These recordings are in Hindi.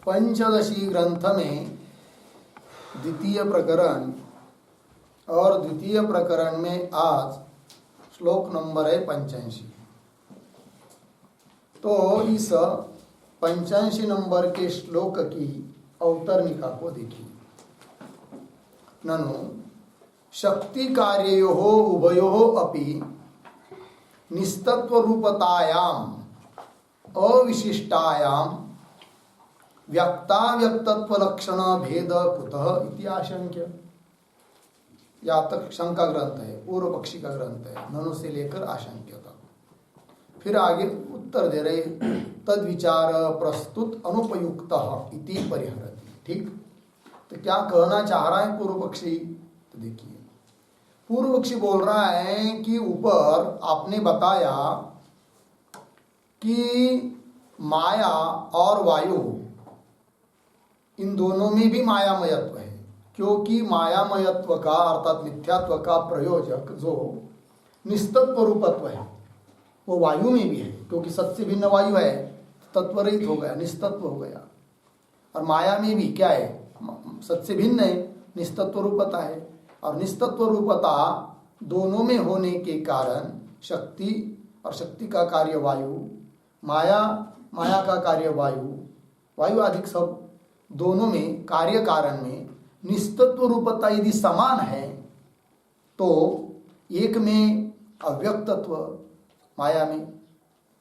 पंचदशी ग्रंथ में द्वितीय प्रकरण और द्वितीय प्रकरण में आज श्लोक नंबर है 85। तो इस 85 नंबर के श्लोक की अवतरणिका को देखिए। ननु शक्ति कार्योः उभयोः अपि निस्तत्व रूपतायाम अविशिष्टायाम व्यक्ताव्यक्तत्व लक्षण भेद कुतः इति आशंक्य। या तक शंका ग्रंथ है, पूर्व पक्षी का ग्रंथ है, ननु से लेकर आशंक्य तक। फिर आगे उत्तर दे रहे तद विचार प्रस्तुत अनुपयुक्त इति परिहरति। ठीक, तो क्या कहना चाह रहा है पूर्व पक्षी? तो देखिए, पूर्व पक्षी बोल रहा है कि ऊपर आपने बताया कि माया और वायु इन दोनों में भी मायामयत्व है, क्योंकि मायामयत्व का अर्थात मिथ्यात्व का प्रयोजक जो निस्तत्व रूपत्व है वो वायु में भी है, क्योंकि सत से भिन्न वायु है, तत्वरहित हो गया, निस्तत्व हो गया। और माया में भी क्या है? सत से भिन्न है, निस्तत्व रूपता है। और निस्तत्व रूपता दोनों में होने के कारण शक्ति और शक्ति का कार्य वायु, माया का कार्य वायु आदि सब दोनों में कार्य कारण में निस्तत्व रूपता यदि समान है तो एक में अव्यक्तत्व माया में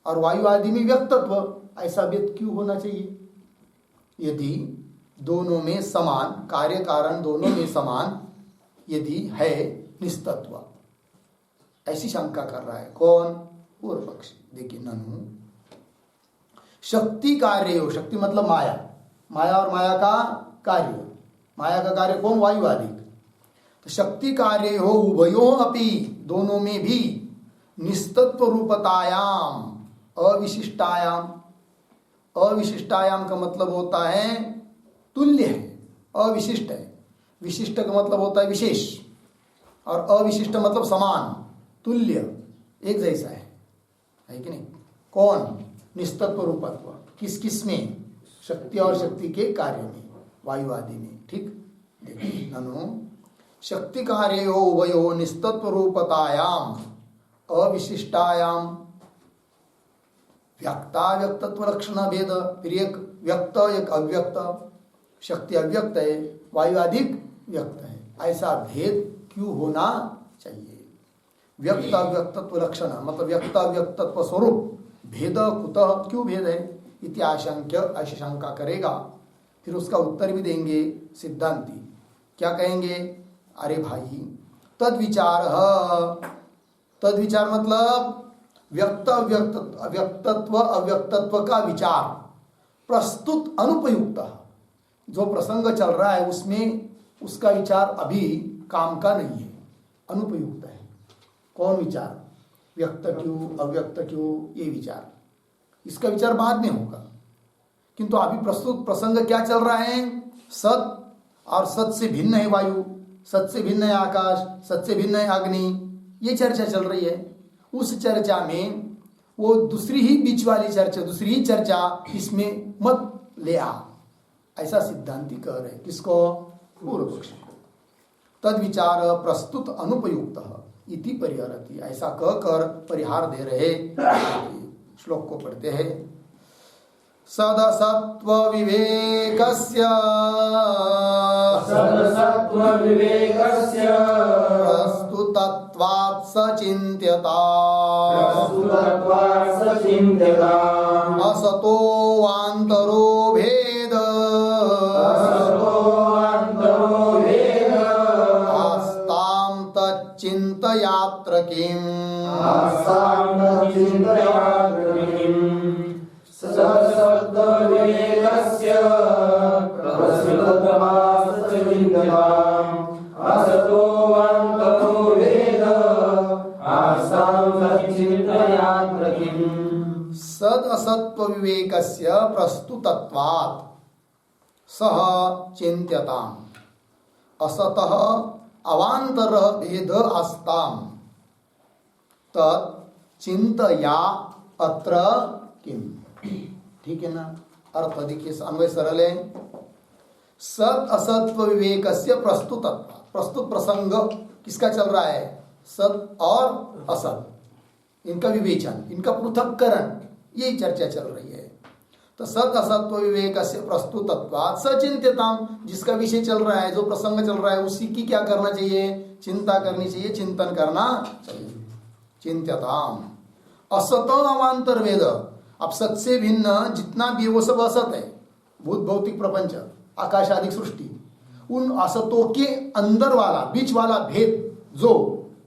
और वायु आदि में व्यक्तत्व, ऐसा व्यक्त क्यों होना चाहिए? यदि दोनों में समान कार्य कारण, दोनों में समान यदि है निस्तत्व, ऐसी शंका कर रहा है कौन? पूर्व पक्षी। देखिए, ननु शक्ति कार्य हो, शक्ति मतलब माया, माया और माया का कार्य, माया का कार्य कौन? वायु आदि। तो शक्ति कार्य हो उभयो अपि, दोनों में भी निस्तत्व रूपतायाम अविशिष्टायाम, अविशिष्टायाम का मतलब होता है तुल्य है, अविशिष्ट है। विशिष्ट का मतलब होता है विशेष, और अविशिष्ट मतलब समान, तुल्य, एक जैसा है कि नहीं? कौन? निस्तत्व रूपत्व किस किस में? शक्ति और शक्ति के कार्य में, वायु आदि में। ठीक, देखिए, ननु शक्ति कार्यो उभयो निस्तत्व रूपतायाम अविशिष्टायाम व्यक्ताव्यक्तत्व लक्षण भेद। फिर एक व्यक्त एक अव्यक्त, शक्ति अव्यक्त है, वायु अधिक व्यक्त है, ऐसा भेद क्यों होना चाहिए? व्यक्त अव्यक्तत्व लक्षण मतलब व्यक्त अव्यक्तत्व स्वरूप भेद कुतः, क्यों भेद है? इति आशंक्य, ऐसी शंका करेगा। फिर उसका उत्तर भी देंगे सिद्धांती। क्या कहेंगे? अरे भाई, तद विचार मतलब व्यक्त अव्यक्तत्व अव्यक्तत्व का विचार प्रस्तुत अनुपयुक्त, जो प्रसंग चल रहा है उसमें उसका विचार अभी काम का नहीं है, अनुपयुक्त है। कौन विचार? व्यक्त क्यों अव्यक्त क्यों, ये विचार, इसका विचार बाद में होगा। किंतु अभी प्रस्तुत प्रसंग क्या चल रहा है? सत और सत से भिन्न है वायु, सत से भिन्न है आकाश, सत से भिन्न है अग्नि, ये चर्चा चल रही है। उस चर्चा में वो दूसरी ही बीच वाली चर्चा, दूसरी ही चर्चा इसमें मत ले आ, ऐसा सिद्धांती कह रहे। किसको? पूर्व पक्षी। तद विचार प्रस्तुत अनुपयुक्त इति परिहरति, ऐसा कहकर परिहार दे रहे। श्लोक को पढ़ते हैं। सदसत्व विवेकस्य प्रस्तुतत्वात् सचिन्त्यता असतो वान्तरो भेद आस्तां तच्चिन्तयात्र किम् सद असत्व विवेकस्य प्रस्तुतत्वात् सह चिन्त्यताम् असतः अवान्तर भेद आस्ताम् तत् चिन्तया अत्र किम, ठीक है ना। अर्थ देखिए, अन्वय सरल है। सत असत्व विवेकस्य प्रस्तुतत्व, प्रस्तुत प्रसंग किसका चल रहा है? सत और असत, इनका विवेचन, इनका पृथक्करण, यही चर्चा चल रही है। तो सत असत्व विवेकस्य प्रस्तुतत्वात् सचिंत्यताम, जिसका विषय चल रहा है, जो प्रसंग चल रहा है, उसी की क्या करना चाहिए? चिंता करनी चाहिए, चिंतन करना चाहिए। चिंत्यताम असत अवांतर वेद, अब सत से भिन्न जितना भी वो सब असत है, भूत भौतिक प्रपंच, आकाश आदि सृष्टि, उन असतों के अंदर वाला, बीच वाला भेद, जो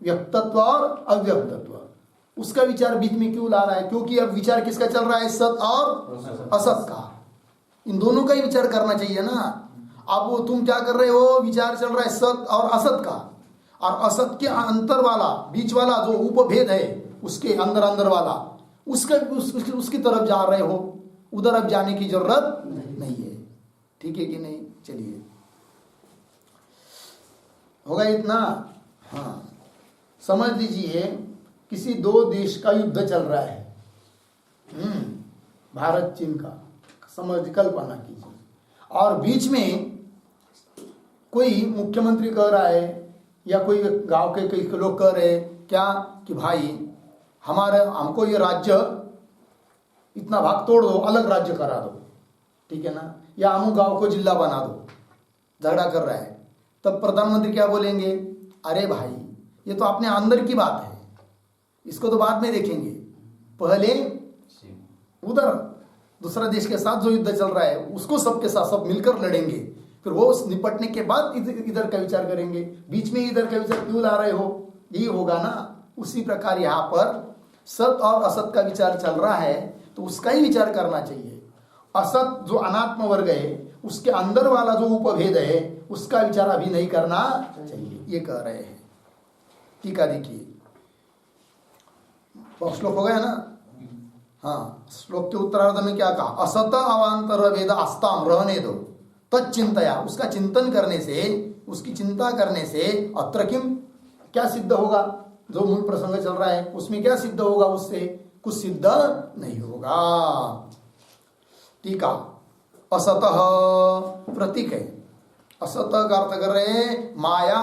व्यक्तत्व और अव्यक्तत्व, उसका विचार बीच में क्यों ला रहा है? क्योंकि अब विचार किसका चल रहा है? सत और असत का। इन दोनों का ही विचार करना चाहिए ना। अब वो तुम क्या कर रहे हो? विचार चल रहा है सत और असत का, और असत के अंतर वाला, बीच वाला जो उपभेद है, उसके अंदर अंदर वाला, उसकी तरफ जा रहे हो। उधर अब जाने की जरूरत नहीं है। ठीक है कि नहीं? चलिए, होगा इतना? हाँ, समझ लीजिए किसी दो देश का युद्ध चल रहा है, भारत चीन का, समझ कल्पना कीजिए, और बीच में कोई मुख्यमंत्री कह रहा है या कोई गांव के कई लोग कह रहे क्या कि भाई हमको ये राज्य इतना भाग तोड़ दो, अलग राज्य करा दो, ठीक है ना, या अमुक गांव को जिला बना दो। झगड़ा कर रहा है, तब प्रधानमंत्री क्या बोलेंगे? अरे भाई, ये तो अपने अंदर की बात है, इसको तो बाद में देखेंगे, पहले उधर दूसरा देश के साथ जो युद्ध चल रहा है उसको सबके साथ सब मिलकर लड़ेंगे, फिर वो निपटने के बाद इधर का विचार करेंगे। बीच में इधर का विचार क्यों ला रहे हो? यही होगा ना। उसी प्रकार यहाँ पर सत और असत का विचार चल रहा है, तो उसका ही विचार करना चाहिए। असत जो अनात्म वर्ग है, उसके अंदर वाला जो उपभेद है, उसका विचार अभी नहीं करना चाहिए, ये कह रहे हैं। टीका देखिए, श्लोक हो गया ना। हाँ, श्लोक के उत्तरार्ध में क्या कहा? असत अवांतर वेद आस्ताम, रहने दो, तच्चिंतया, उसका चिंतन करने से, उसकी चिंता करने से, अत्र किम, क्या सिद्ध होगा? जो मूल प्रसंग चल रहा है उसमें क्या सिद्ध होगा? उससे कुछ सिद्ध नहीं होगा। टीका, असतः प्रतीक है। असत का अर्थ कर रहे हैं माया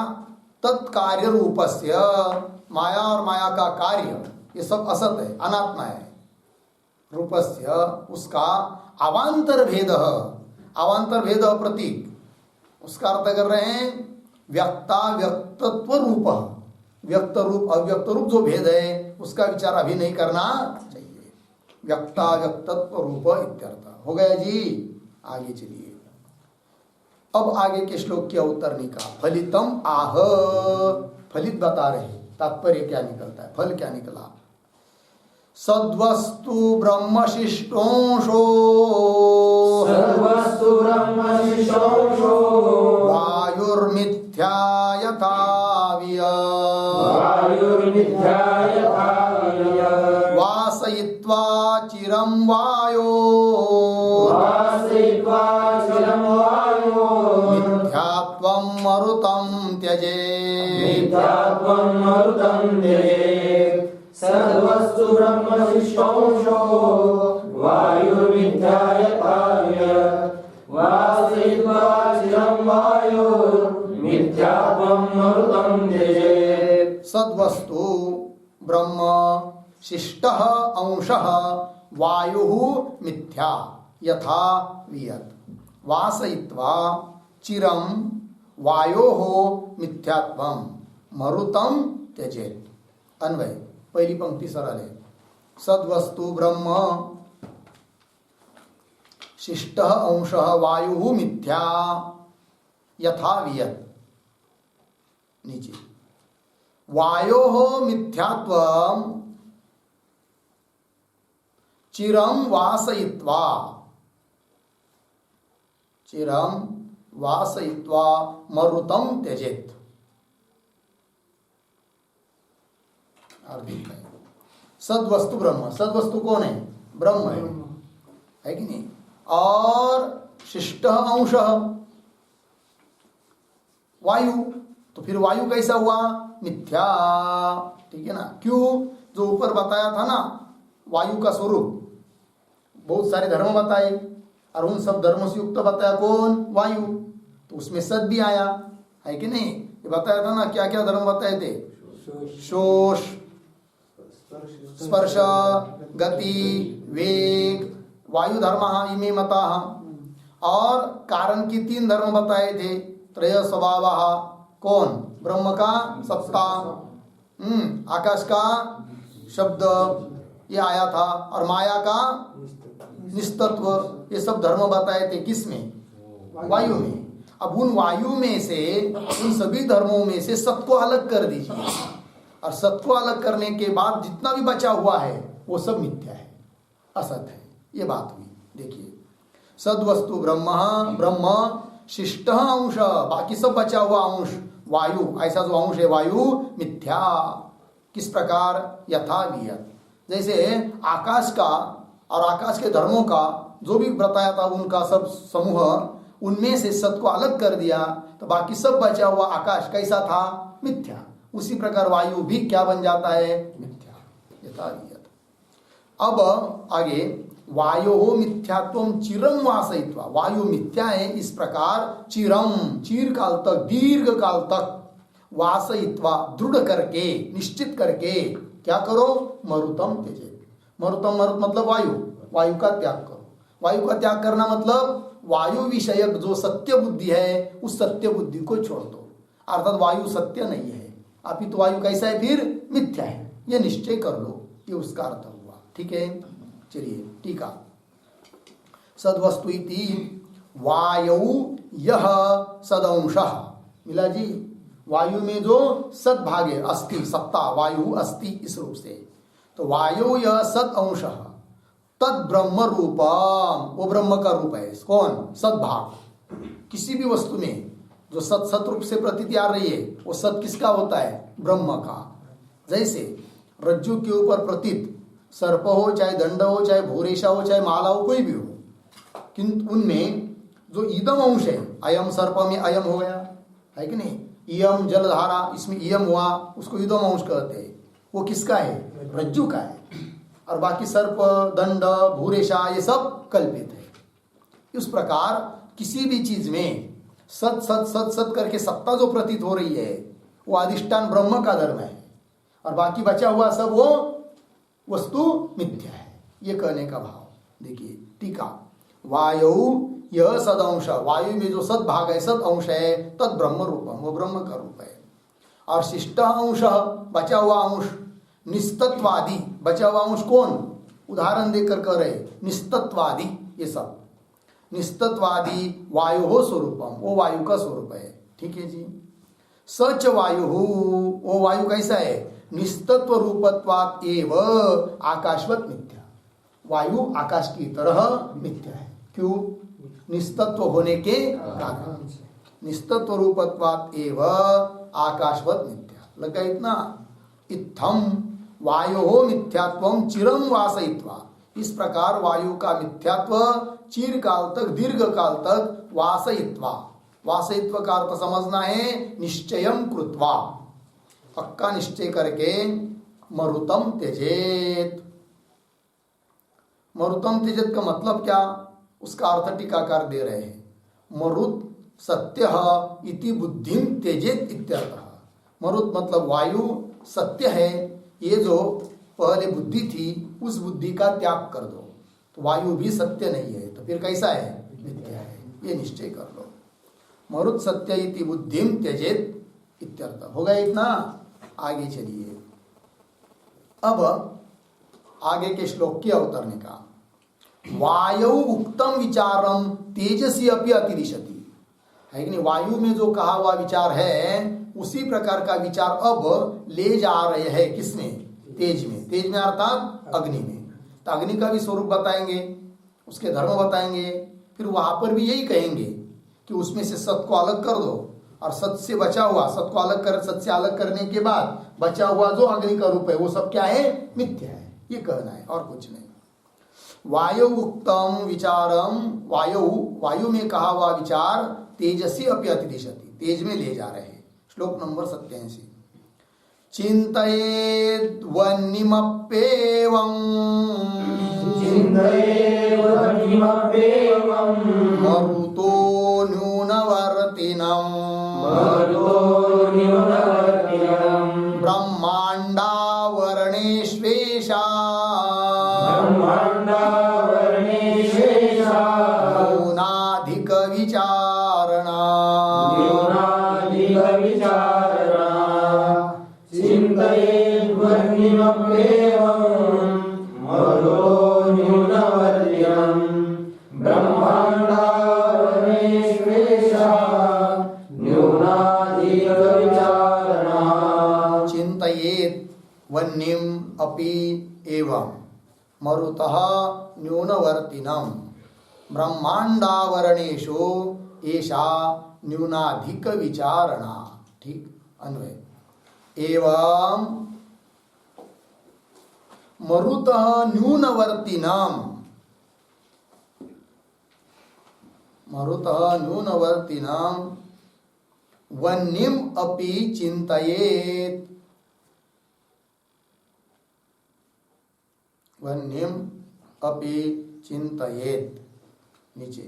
तत्कार्य रूपस्य, माया और माया का कार्य, ये सब असत है, अनात्मा है। रूपस्य, उसका अवांतर भेद, अवांतर भेद प्रतीक, उसका अर्थ कर रहे हैं व्यक्ता व्यक्तत्व रूप, व्यक्त रूप अव्यक्त रूप जो भेद है उसका विचार अभी नहीं करना चाहिए। व्यक्ता व्यक्तत्व रूप इत्यर्थ हो गया जी। आगे चलिए, अब आगे के श्लोक की अवतरणी का फलितम आह, फलित बता रहे, तात्पर्य क्या निकलता है, फल क्या निकला? सद्वस्तु ब्रह्मशिष्टोंशो, सद्वस्तु ब्रह्मशिष्टोंशो, वायुर्मिथ्या यथा वायुर्मिथ्या यथा वासयित्वा चिरं वायो, वासयित्वा चिरं वायो, मिथ्यात्वं मरुतं त्यजेत्, मिथ्यात्वं मरुतं त्यजेत्। सद्वस्तु ब्रह्मशिष्टोंशो, वायुर्मिथ्या यथा वासयित्वा चिरं वायो, मिथ्यात्वं मरुतं त्यजेत्। सद्वस्तु ब्रह्म शिष्टः अंशः वायुः मिथ्या यथा वियत्, वासयित्वा चिरं वायोः मिथ्यात्वं मरुतं त्यजेत्। अन्वय, पहली पंक्ति सरल है। सद्वस्तु ब्रह्म शिष्टः अंशः वायुः मिथ्या यथा वियत्, नीचे वायोः मिथ्यात्वं चिरं वासयित्वा, चिरं वासयित्वा मरुतं त्यजेत्। सद्वस्तु ब्रह्म, सद्वस्तु कौन है? ब्रह्म है कि नहीं? और शिष्ट अंश वायु, तो फिर वायु कैसा हुआ? मिथ्या, ठीक है ना। क्यों? जो ऊपर बताया था ना वायु का स्वरूप, बहुत सारे धर्म बताए और उन सब धर्मों से युक्त बताया कौन? वायु। तो उसमें सत भी आया है कि नहीं? ये बताया था ना, क्या क्या धर्म बताए थे? शोष, स्पर्श, गति, वेग, वायु धर्म इमे मता। और कारण की 3 धर्म बताए थे। त्रय स्वभाव, कौन? ब्रह्म का सत्ता, आकाश का शब्द, ये आया था। और माया का निस्तत्व, ये सब धर्म बताए थे किसमें? वायु में। अब उन वायु में से, उन सभी धर्मों में से सत को अलग कर दीजिए, और सत को अलग करने के बाद जितना भी बचा हुआ है वो सब मिथ्या है, असत है। ये बात हुई। देखिए, सद्वस्तु ब्रह्म, ब्रह्म शिष्ट अंश, बाकी सब बचा हुआ अंश वायु, ऐसा जो अंश है वायु मिथ्या। किस प्रकार? यथा वियत, जैसे आकाश का और आकाश के धर्मों का जो भी बताया था उनका सब समूह, उनमें से सत को अलग कर दिया तो बाकी सब बचा हुआ आकाश कैसा था? मिथ्या। उसी प्रकार वायु भी क्या बन जाता है? मिथ्या। यथा वियत। अब आगे, वायो मिथ्यात्व चिरम वासयित्वा, वायु मिथ्या है इस प्रकार चिरम, चीर काल तक, दीर्घ काल तक, वासयित्वा दृढ़ करके, निश्चित करके क्या करो? मरुतम त्यजेत। मरुतम, मरुत मतलब वायु, वायु का त्याग करो। वायु का त्याग करना मतलब वायु विषयक जो सत्य बुद्धि है उस सत्य बुद्धि को छोड़ दो, अर्थात वायु सत्य नहीं है, अपितु वायु कैसा है? फिर मिथ्या है, ये निश्चय कर लो। ये उसका अर्थ हुआ। ठीक है, चलिए टीका। सद्वस्तु इति वायौ यह सदंशः, मिला जी? वायु में जो सद्भाग है, अस्ति, सत्ता, वायु अस्ति इस रूप से, तो वायु यह सद अंशः तद ब्रह्म रूपम, वो ब्रह्म का रूप है। कौन? सद्भाग। किसी भी वस्तु में जो सत सत रूप से प्रतीति आ रही है वो सत किसका होता है? ब्रह्म का। जैसे रज्जु के ऊपर प्रतीत सर्प हो, चाहे दंड हो, चाहे भूरेशा हो, चाहे माला हो, कोई भी हो, किंतु उनमें जो इदम अंश है, अयम सर्प में अयम हो गया है कि नहीं? इयम जलधारा, इसमें इयम हुआ, उसको इदम अंश कहते हैं। वो किसका है? रज्जु का है। और बाकी सर्प, दंड, भूरेशा ये सब कल्पित है। इस प्रकार किसी भी चीज में सत सत सत सत करके सत्ता जो प्रतीत हो रही है वो अधिष्ठान ब्रह्म का धर्म है, और बाकी बचा हुआ सब वो वस्तु मिथ्या है, ये कहने का भाव। देखिए टीका, वायु यह सदंश, वायु में जो सद भाग है, सद अंश है, तद ब्रह्म रूपम, वो ब्रह्म का रूप है। और शिष्ट अंश, बचा हुआ अंश, निस्तत्वादि, बचा हुआ अंश कौन? उदाहरण देकर कह रहे, निस्तत्वादि, ये सब निस्तत्वादि वायु हो स्वरूपम, वो वायु का स्वरूप है। ठीक है जी। सच वायु, वो वायु कैसा है? निस्तत्व रूपत्वात् एव आकाशवत मिथ्या, वायु आकाश की तरह मिथ्या है। क्यों? निस्तत्व होने के कारण, निस्तत्व रूपत्वात् एव आकाशवत मिथ्या। लगा इतना? इत्थम वायो मिथ्यात्वं चिरम वासयित्वा, इस प्रकार वायु का मिथ्यात्व चिर काल तक, दीर्घ काल तक, वासयित्वा, वासयित्व का अर्थ समझना है निश्चयम कृत्वा, पक्का निश्चय करके, मरुतम त्यजेत। मरुतम त्यजेत का मतलब क्या? उसका अर्थ टीकाकार दे रहे हैं, मरुत सत्य इति बुद्धिम त्यजेत इत्यर्थः। मरुत मतलब वायु सत्य है, ये जो पहले बुद्धि थी उस बुद्धि का त्याग कर दो। तो वायु भी सत्य नहीं है, तो फिर कैसा है? मिथ्या है, ये निश्चय कर लो। मरुत सत्य इति बुद्धिम त्यजेत इत्यर्थ। हो गया इतना? आगे चलिए। अब आगे के श्लोक की अवतरणी का, वायु उक्तम विचारम तेजसी अपि अतिदिशति, है कि नहीं? वायु में जो कहा हुआ विचार है उसी प्रकार का विचार अब ले जा रहे हैं किसमें? तेज में। तेज में अर्थात अग्नि में। तो अग्नि का भी स्वरूप बताएंगे, उसके धर्म बताएंगे, फिर वहां पर भी यही कहेंगे कि उसमें से सत को अलग कर दो, और सत से बचा हुआ, सत को अलग कर, सत से अलग करने के बाद बचा हुआ जो अग्नि का रूप है वो सब क्या है? मिथ्या है, ये कहना है और कुछ नहीं। वायु उक्तम विचारम, वायु में कहा हुआ विचार तेजसी अपि अतिदिशति, तेज में ले जा रहे हैं। श्लोक नंबर 87, चिंतयेद्वन्निमप्येवम् चिन्तयेद्वह्निमप्येवम् मरुतो न्यूनवर्तिनम् मरुतो न्यूनवर्तिनम् ब्रह्माण्डावरणेष्वेषा ब्रह्माण्डावरणेष्वेषा न्यूनाधिकविचारणा न्यूनाधिकविचारणा चिन्तयेद्वह्निमप्येवम् मरुतो न्यूनवर्तिनम् ब्रह्माण्डावरणेष्वेषा न्यूनाधिकविचारणा चिन्तयेत् वह्निम् अपि एवं मरुतः न्यूनवर्तिनम् ब्रह्मांडावरणेषु एषा न्यूनाधिक विचारणा। ठीक अन्वय एवं मरुतः न्यूनवर्तिनम् वह्निम् अपि चिन्तयेत् वह्निम् अपि चिन्तयेत् नीचे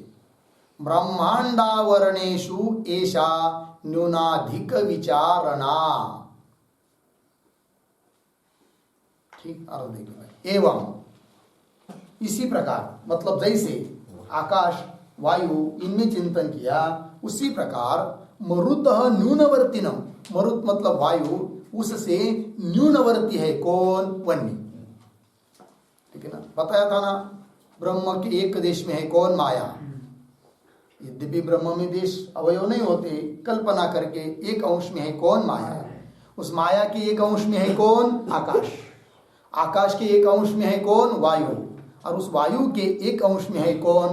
ब्रह्मांडावरणेषु एषा न्यूनाधिक विचारणा। ठीक अर्थ देखिए एवं इसी प्रकार मतलब जैसे आकाश वायु इनमें चिंतन किया उसी प्रकार मरुतः न्यूनवर्तिनम मरुत मतलब वायु उससे न्यूनवर्ती है कौन वन्य। ठीक है ना बताया था ना ब्रह्म के एक देश में है कौन माया। यद्यपि ब्रह्म में देश अवयव नहीं होते कल्पना करके एक अंश में है कौन माया। उस माया के एक अंश में है कौन आकाश। आकाश के एक अंश में है कौन वायु और उस वायु के एक अंश में है कौन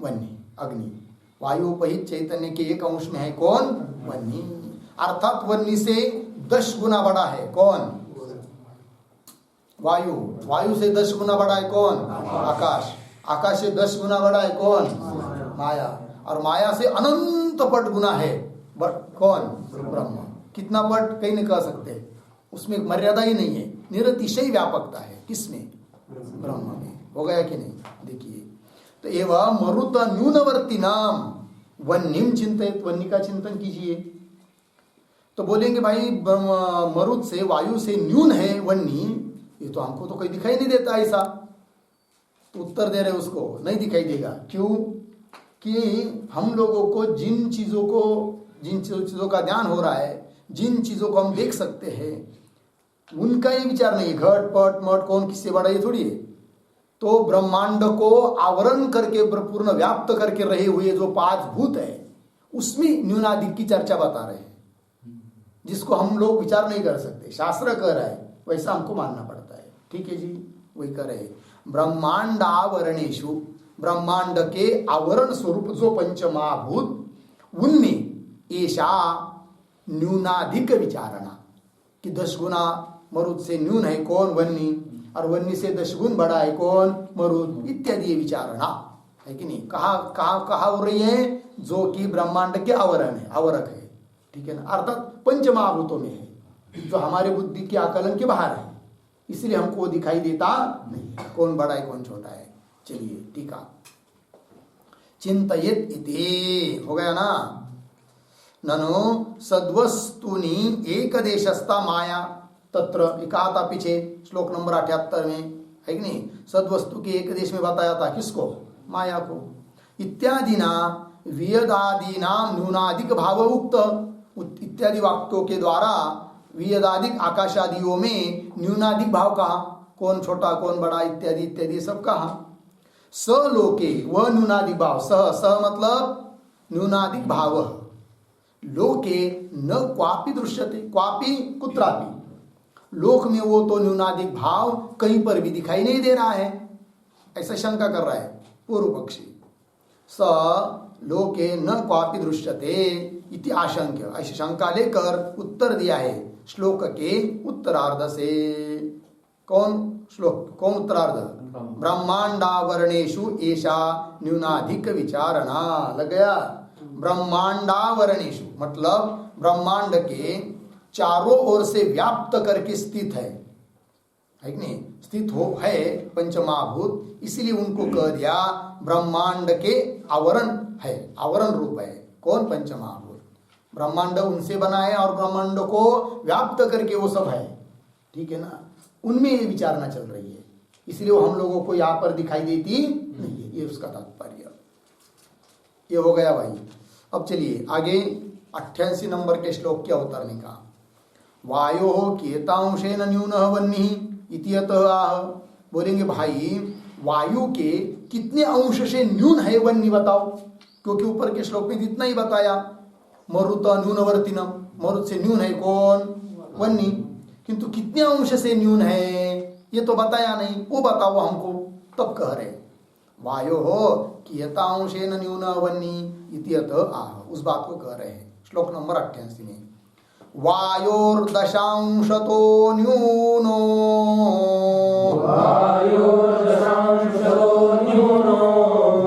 वन्य अग्नि। वायु उपहित चैतन्य के एक अंश में है कौन वन्य अर्थात वन्य से 10 गुना बड़ा है कौन वायु। वायु से 10 गुना बड़ा है कौन आकाश। आकाश से 10 गुना बड़ा है कौन माया और माया से अनंत पट गुना है कौन ब्रह्म। कितना पट कहीं नहीं कह सकते उसमें मर्यादा ही नहीं है निरतिशय व्यापकता है किसमें ब्रह्म में। हो गया कि नहीं देखिए तो एवं मरुत न्यूनवर्ती नाम वन्यम चिंतित वन्य का चिंतन कीजिए। तो बोलेंगे भाई मरुत से वायु से न्यून है वन्य ये तो हमको तो कोई दिखाई नहीं देता ऐसा। तो उत्तर दे रहे उसको नहीं दिखाई देगा क्यों कि हम लोगों को जिन चीजों का ज्ञान हो रहा है जिन चीजों को हम देख सकते हैं उनका ये विचार नहीं। घट पट मट कौन किससे बड़ा ये थोड़ी है। तो ब्रह्मांड को आवरण करके पूर्ण व्याप्त करके रहे हुए जो 5 भूत है उसमें न्यूनाधिक की चर्चा बता रहे हैं जिसको हम लोग विचार नहीं कर सकते। शास्त्र कह रहा है वैसा हमको मानना पड़ता है। ठीक है जी वही कह रहे ब्रह्मांड आवरणेशु ब्रह्मांड के आवरण स्वरूप जो पंचमहाभूत उनमें ऐसा न्यूनाधिक विचारणा कि 10 गुना मरुत से न्यून है कौन वन्य और वन्य से 10 गुण बड़ा है कौन मरुत इत्यादि विचारणा है कि नहीं। कहा हो रही है जो कि ब्रह्मांड के आवरण है आवरक है। ठीक है ना अर्थात पंचमहाभूतों में है जो हमारे बुद्धि के आकलन के बाहर है इसलिए हमको दिखाई देता नहीं कौन बड़ा है कौन छोटा है। चलिए टीका चिंतयेत इति हो गया ना। ननु सद्वस्तुनि एक देशस्था माया तत्र कहा था पीछे श्लोक नंबर 78 में है कि नहीं। सद्वस्तु के एक देश में बताया था किसको माया को। इत्यादि ना वियदादि नाम न्यूनाधिक भाव उक्त इत्यादि वाक्यों के द्वारा वियदादिक आकाशादियों में न्यूनाधिक भाव कहा कौन छोटा कौन बड़ा इत्यादि इत्यादि सब कहा। स लोके वह न्यूनाधिक भाव सह मतलब न्यूनाधिक भाव लोके न क्वापि दृश्यते क्वापि कुत्रापि लोक में वो तो न्यूनाधिक भाव कहीं पर भी दिखाई नहीं दे रहा है ऐसा शंका कर रहा है पूर्व पक्षी। स लोके न क्वापि दृश्यते इति आशंक्य ऐसी शंका लेकर उत्तर दिया है श्लोक के उत्तरार्ध से। कौन श्लोक कौन उत्तरार्ध ब्रह्मांडावरणेषु ऐसा न्यूनाधिक विचारणा लग गया। ब्रह्मांडावरणेषु मतलब ब्रह्मांड के चारों ओर से व्याप्त करके स्थित है है कि नहीं, स्थित हो है पंचमहाभूत, इसलिए उनको कह दिया ब्रह्मांड के आवरण है, आवरण रूप है। कौन? पंचमहाभूत। ब्रह्मांड उनसे बना है और ब्रह्मांड को व्याप्त करके वो सब है, ठीक है ना, उनमें ये विचारना चल रही है, इसलिए वो हम लोगों को यहाँ पर दिखाई देती नहीं है, ये उसका तात्पर्य। ये हो गया भाई। अब चलिए आगे 88 नंबर के श्लोक के अवतरणी का। वायो कियतांशेन न्यूनः वह्निः इत्यतः आह। बोलेंगे भाई वायु के कितने अंश से न्यून है वह्नि बताओ, क्योंकि ऊपर के श्लोक में इतना ही बताया, मरुत न्यूनवर्तिनम, मरुत से न्यून है कौन? वह्नि। किंतु कितने अंश से न्यून है ये तो बताया नहीं, वो बताओ हमको, तब कह रहे वायो कियतांशेन न्यून वह्नि इत्यतः आह, उस बात को कह रहे हैं श्लोक नंबर 88 में। वायोर्दशांशतो न्यूनो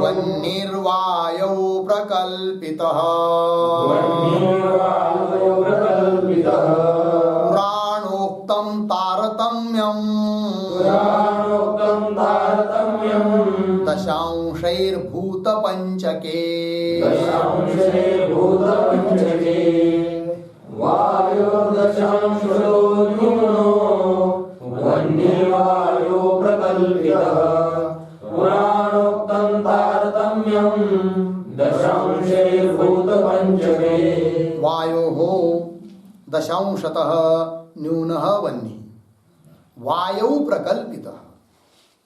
वह्निर्वायौ प्रकल्पितः पुराणोक्तं तारतम्यम् दशांशैर्भूतपञ्चके। वायोर्दशांशतो न्यूनो वह्निर्वायो प्रकल्पितः पुराणोक्तं तारतम्यं दशांशैर्भूतपञ्चके। वायोः दशांशतः न्यूनः वह्निः वायौ प्रकल्पितः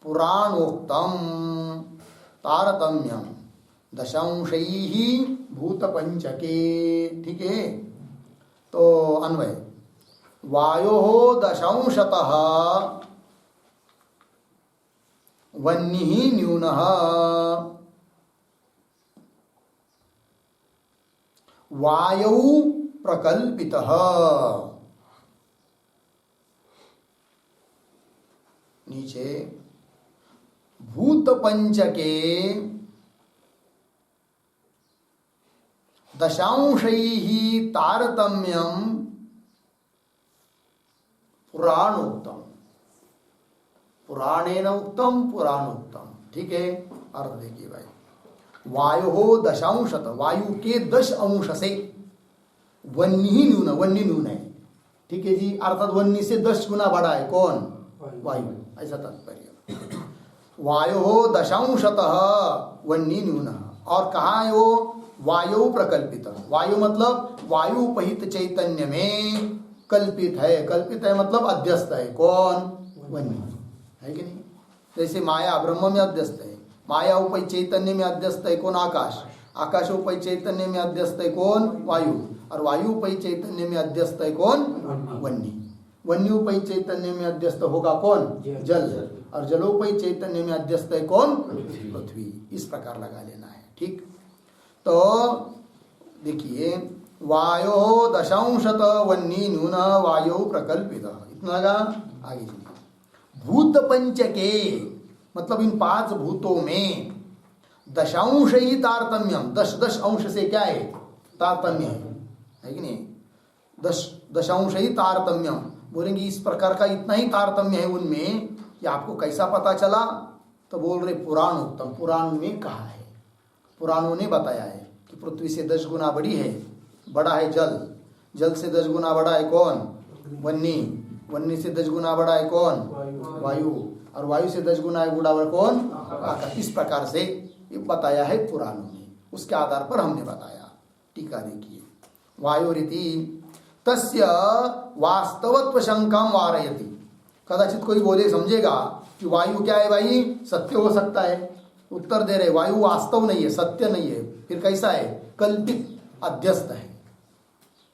पुराणोक्तं तारतम्यं दशांशैः भूतपञ्चके। ठीक है, तो अन्वय वायोः दशांशतः वह्निः न्यूनः वायौ प्रकल्पितः। नीचे भूतपञ्चके दशांशैः तारतम्यं पुराणोक्तम, पुराणेन उक्तम पुराणोक्तम। ठीक है, अर्थ देखिए भाई, वायु दशांशत, वायु के 10 अंश से वह्नि न्यून, वह्नि न्यून है। ठीक है जी, अर्थात वह्नि से 10 गुना बड़ा है कौन? वायु, ऐसा तात्पर्य। वायु दशांशतः वह्नि न्यून, और कहाँ है वो? वायु प्रकल्पित। वायु मतलब वायु उपहित चैतन्य में कल्पित है, कल्पित है मतलब अध्यस्त है कौन? वह्नि, है कि नहीं? जैसे माया ब्रह्म में अध्यस्त है, माया उपहित चैतन्य में अध्यस्त है कौन? आकाश, आकाश उपहित चैतन्य में अध्यस्त है कौन? वायु, और वायु उपहित चैतन्य में अध्यस्त है कौन? वह्नि, वह्नि उपहित चैतन्य में अध्यस्त होगा कौन? जल, और जलोपहित चैतन्य में अध्यस्त है कौन? पृथ्वी। इस प्रकार लगा लेना है। ठीक, तो देखिए वायो दशांशत वह्नि न्यून वायु प्रकल्पित, इतना लगा। आगे चलिए, भूत पंचके मतलब इन 5 भूतों में दशांश ही तारतम्यम, 10 अंश से क्या है? तारतम्य है कि नहीं? दशांश ही तारतम्यम। बोलेंगे इस प्रकार का इतना ही तारतम्य है उनमें, कि आपको कैसा पता चला? तो बोल रहे पुराण उत्तम, पुराण में कहा है, पुराणों ने बताया है कि पृथ्वी से 10 गुना बड़ी है, बड़ा है जल, जल से 10 गुना बड़ा है कौन? वह्नि, वह्नि से 10 गुना बड़ा है कौन? वायु, और वायु से 10 गुना बड़ा है कौन? आकाश। इस प्रकार से ये बताया है पुराणों ने, उसके आधार पर हमने बताया। टीका देखिए, वायुरिति तस्य वास्तवत्व शंकाम वारयति। कदाचित कोई बोले, समझेगा कि वायु क्या है भाई? सत्य हो सकता है। उत्तर दे रहे वायु वास्तव नहीं है, सत्य नहीं है, फिर कैसा है? कल्पित, अध्यस्त है।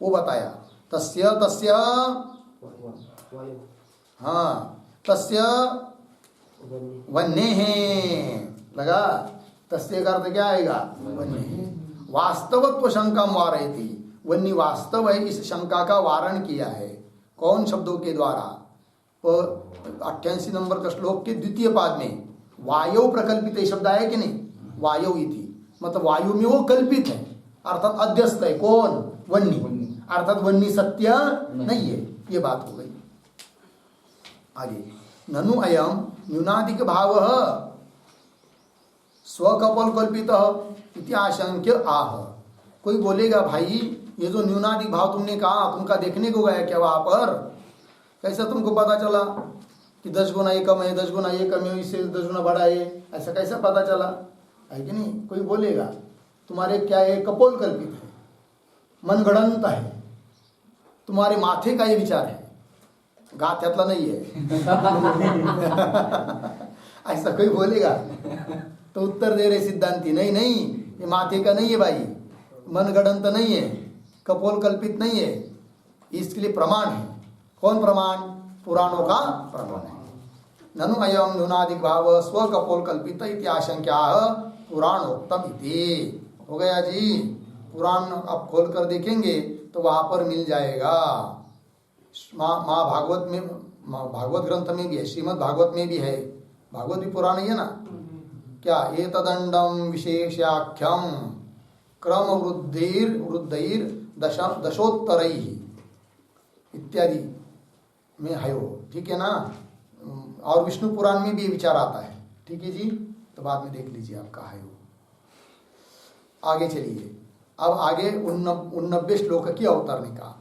वो बताया तस्य, तस्य हाँ, तस्य वह्ने लगा, तस्य का अर्थ क्या आएगा? वह्ने। वास्तवत्व शंका वारयति, वह्नि वास्तव है, इस शंका का वारण किया है। कौन शब्दों के द्वारा? 88 नंबर का श्लोक के 2य पाद में वायु प्रकल्पित शब्द आया कि नहीं? वायु इति मतलब वायु में वो कल्पित है, अर्थात अध्यस्त है कौन? वह्नि, अर्थात वह्नि सत्य नहीं है। ये बात हो गई। आगे ननु अयम न्यूनाधिक भाव स्वकपोल कल्पित इति आशंक्य आह। कोई बोलेगा भाई ये जो न्यूनाधिक भाव तुमने कहा, तुमका देखने को गया क्या वहां पर? कैसा तुमको पता चला कि 10 गुना ये कम है, 10 गुना ये कम है, इससे 10 गुना बड़ा है? ऐसा कैसा पता चला? है कि नहीं? कोई बोलेगा तुम्हारे क्या ये कपोल कल्पित है, मनगढ़ंत है, तुम्हारे माथे का ये विचार है, गाथ्यातला नहीं है। ऐसा कोई बोलेगा तो उत्तर दे रहे सिद्धांती, नहीं नहीं, ये माथे का नहीं है भाई, मनगढ़ंत नहीं है, कपोल कल्पित नहीं है, इसके लिए प्रमाण है। कौन प्रमाण? पुराणों का प्रमाण है। ननु अयम न्यूनाधिक भाव स्व कपोल कल्पित इति आशंक्या पुराणोक्तम इति। हो गया जी। पुराण आप खोल कर देखेंगे तो वहां पर मिल जाएगा। माँ भागवत में, भागवत ग्रंथ में भी है, श्रीमद् भागवत में भी है, भागवत भी पुराण ही है ना। क्या ये तदंडम विशेषाख्यम क्रम वृद्धिर दशोत्तरैः इत्यादि में है वो, ठीक है ना। और विष्णु पुराण में भी विचार आता है, ठीक है जी। तो बाद में देख लीजिए आप कहाँ है वो। आगे चलिए, अब आगे 89 श्लोक की अवतरणिका।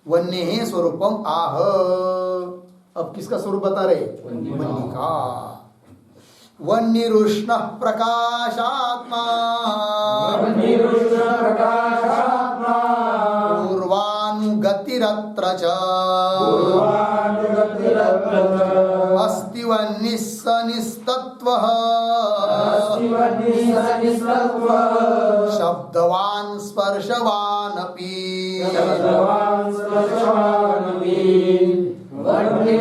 वन्य स्वरूपम आह। अब किसका स्वरूप बता रहे? वन्य का। वन्निरुष्ण प्रकाशात्मा पूर्वानुगतिरत्र च अस्ति वह्निः स निस्तत्वः शब्दवान् स्पर्शवान् अपि। वह्निः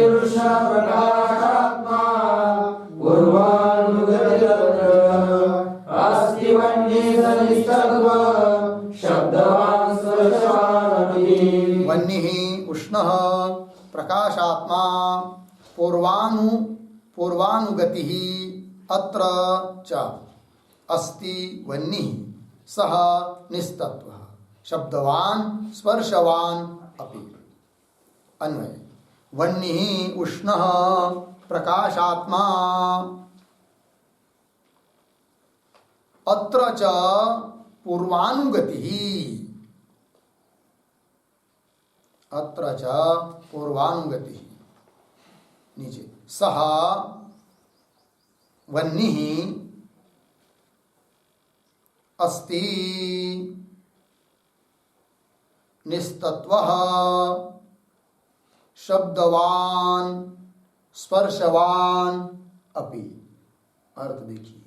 उष्णः प्रकाशात्मा पूर्वानुगतिः अत्र च अस्ति वह्निः सः निस्तत्वः शब्दवान् स्पर्शवान् अपि। अन्वय। वह्निः उष्णः प्रकाशात्मा अत्र च पूर्वानुगतिः, अत्र च पूर्वानुगतिः। नीचे सह वह्निः अस्ति निस्तत्वः शब्दवान् स्पर्शवान् अपि। अर्थ देखिए,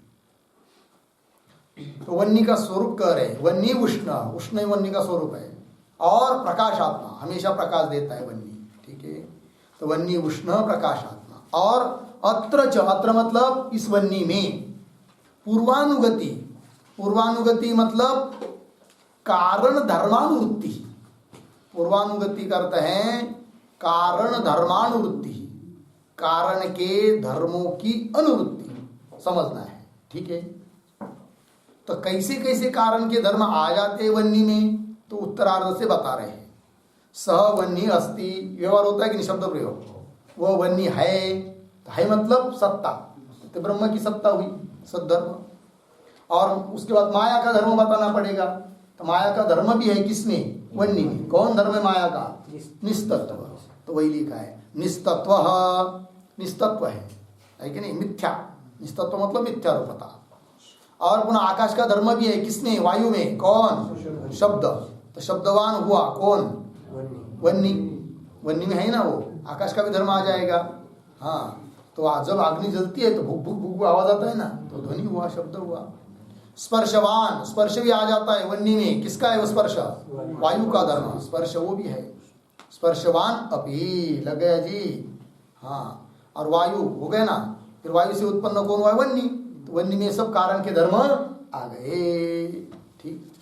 तो वन्नी का स्वरूप कह रहे, वन्नी उष्ण, उष्ण वन्नी का स्वरूप है, और प्रकाशात्मा हमेशा प्रकाश देता है वन्नी, ठीक है। तो वन्नी उष्ण प्रकाशात्मा। और अत्र च, अत्र मतलब इस वन्नी में, पूर्वानुगति, पूर्वानुगति मतलब कारण धर्मानुवृत्ति। पूर्वानुगति करते हैं कारण धर्मानुवृत्ति, कारण के धर्मों की अनुवृत्ति समझना है, ठीक है। तो कैसे कैसे कारण के धर्म आ जाते वन्नी में, तो उत्तरार्ध से बता रहे हैं। सह वन्नी अस्ति, व्यवहार होता है कि नहीं शब्द प्रयोग, वो वन्नी है, तो है मतलब सत्ता, तो ब्रह्म की सत्ता हुई, सद्धर्म। और उसके बाद माया का धर्म बताना पड़ेगा, तो माया का धर्म भी है किसमें? वन्नी में। कौन धर्म है माया का? निस्तत्व। तो वही लिखा है निस्तत्व, निस्तत्व है कि नहीं? मिथ्या, निस्तत्व मतलब मिथ्या रूपता। और पुनः आकाश का धर्म भी है किसमें? वायु में। कौन? शब्द। तो शब्दवान हुआ कौन? वन्नी। वन्नी में है ना वो, आकाश का भी धर्म आ जाएगा। हाँ, तो जब अग्नि जलती है तो भुक भुक भुक आवाज आता है ना, तो ध्वनि हुआ, शब्द हुआ। स्पर्शवान, स्पर्श भी आ जाता है वन्नी में। किसका है वो स्पर्श? वायु का धर्म, स्पर्श वो भी है। स्पर्शवान अपि, लग गया जी। हाँ, और वायु हो गए ना, फिर वायु से उत्पन्न कौन हुआ? वन्नी। तो वन्नी में सब कारण के धर्म आ गए, ठीक।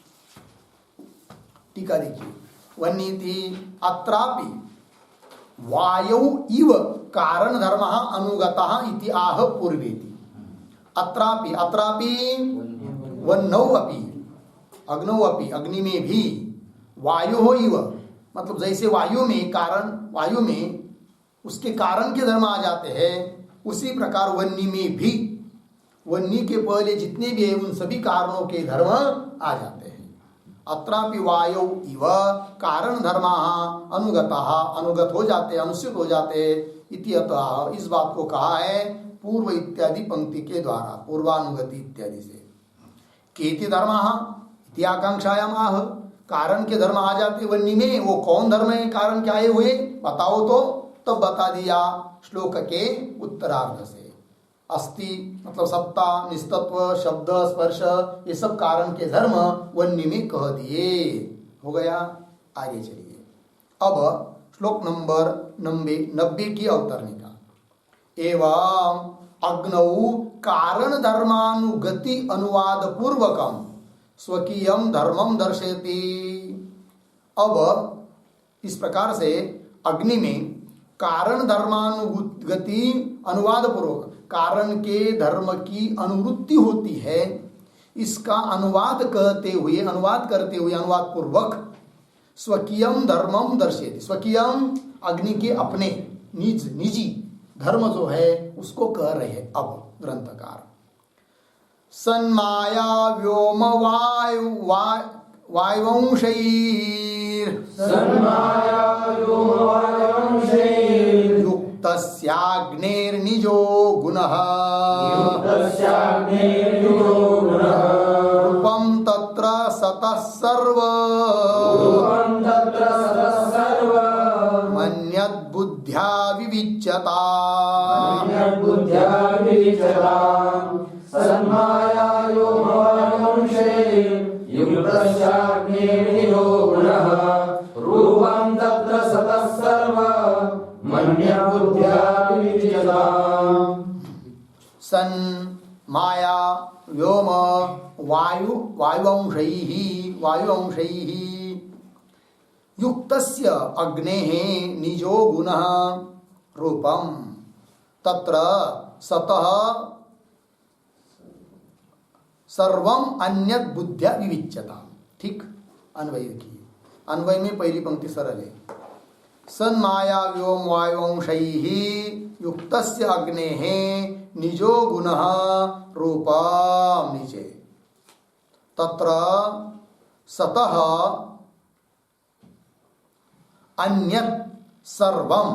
टीका देखिए, वन्नी थी अत्रापि वायु इव कारण धर्म अनुगतः इति आह पूर्वेति। अत्रापि, अत्रापि वन्नौ अपि, अग्नौ अपि, अग्नि में भी, वायु हो इव मतलब जैसे वायु में कारण, वायु में उसके कारण के धर्म आ जाते हैं, उसी प्रकार वन्नी में भी वन्नी के पहले जितने भी है उन सभी कारणों के धर्म आ जाते हैं। अत्रापि वायौ इव कारण धर्मा अनुगता, अनुगत हो जाते, अनुसित हो जाते इति अतः, इस बात को कहा है पूर्व इत्यादि पंक्ति के द्वारा, पूर्वानुगति इत्यादि से। केति धर्मा इति आकांक्षायाम आह, कारण के धर्म आ जाते वन्नी में, वो कौन धर्म है, कारण क्या आए हुए बताओ तो, तब बता दिया श्लोक के उत्तरार्ध से। अस्ति मतलब सत्ता, निस्तत्व, शब्द, स्पर्श, ये सब कारण के धर्म वन्नी में कह दिए। हो गया, आगे चलिए। अब श्लोक नंबर 90 की अवतरणिका। एवं अग्नौ कारण धर्मानुगति अनुवाद पूर्वकम स्वकीयम धर्मम दर्शयति। अब इस प्रकार से अग्नि में कारण धर्मानुगति अनुवाद पूर्वक, कारण के धर्म की अनुवृत्ति होती है, इसका अनुवाद करते हुए, अनुवाद पूर्वक स्वकीयम धर्मम दर्शयति। स्वकीयम अग्नि के अपने निजी धर्म जो है उसको कह रहे हैं अब ग्रंथकार। सन्माया व्योम वायुवंशैर् युक्तस्याग्नेर्निजो गुणः रूपं तत्र सतः सर्वं मन्यद्बुद्ध्या विविच्यता। सन माया व्योम वायुवंशैः युक्तस्य अग्नेः निजो गुणः रूपं तत्र सतः सर्वम अन्यत बुद्ध्या विविच्यता। ठीक, अन्वय की, अन्वय में पहली पंक्ति सरल है। सन माया व्योम वायुवंशैः युक्तस्य अग्नेः निजो गुणः रूपम नीचे तत्र सतः अन्यत सर्वम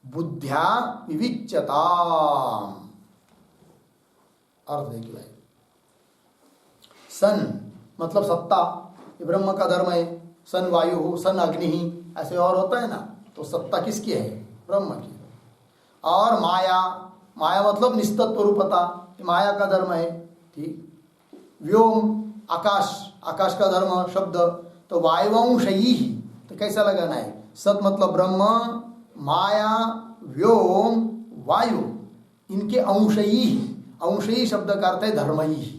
बुद्ध्या विविच्यता। अर्थ देखिए भाई, सन मतलब सत्ता, ये ब्रह्म का धर्म है। सन वायु, सन अग्नि, ऐसे और होता है ना, तो सत्ता किसकी है? ब्रह्म की। और माया, माया मतलब निस्तत्व रूपता, माया का धर्म है। ठीक, व्योम आकाश, आकाश का धर्म शब्द, तो वायुवंशयी, तो कैसा लगाना है? सत मतलब ब्रह्म, माया, व्योम, वायु, इनके अंशयी, अंशयी शब्द का अर्थ है धर्मयी।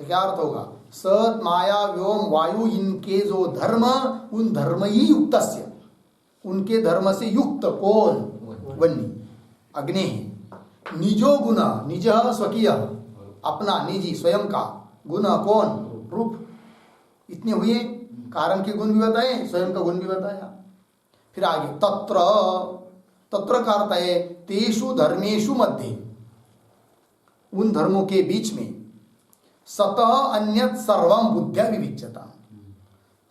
तो क्या अर्थ होगा? सत माया व्योम वायु, इनके जो धर्म, उन धर्मयी युक्तस्य, उनके धर्म से युक्त कौन? वन्नी अग्नि। निजो गुण, निज स्वकीय, अपना निजी स्वयं का, गुण कौन? रूप। इतने हुए, कारण के गुण भी बताए, स्वयं का गुण भी बताया। फिर आगे तत्र, तत्र का अर्थ है तेषु धर्मेषु मध्ये, उन धर्मों के बीच में, सतः अन्यत सर्वम बुद्ध्या विविच्यता।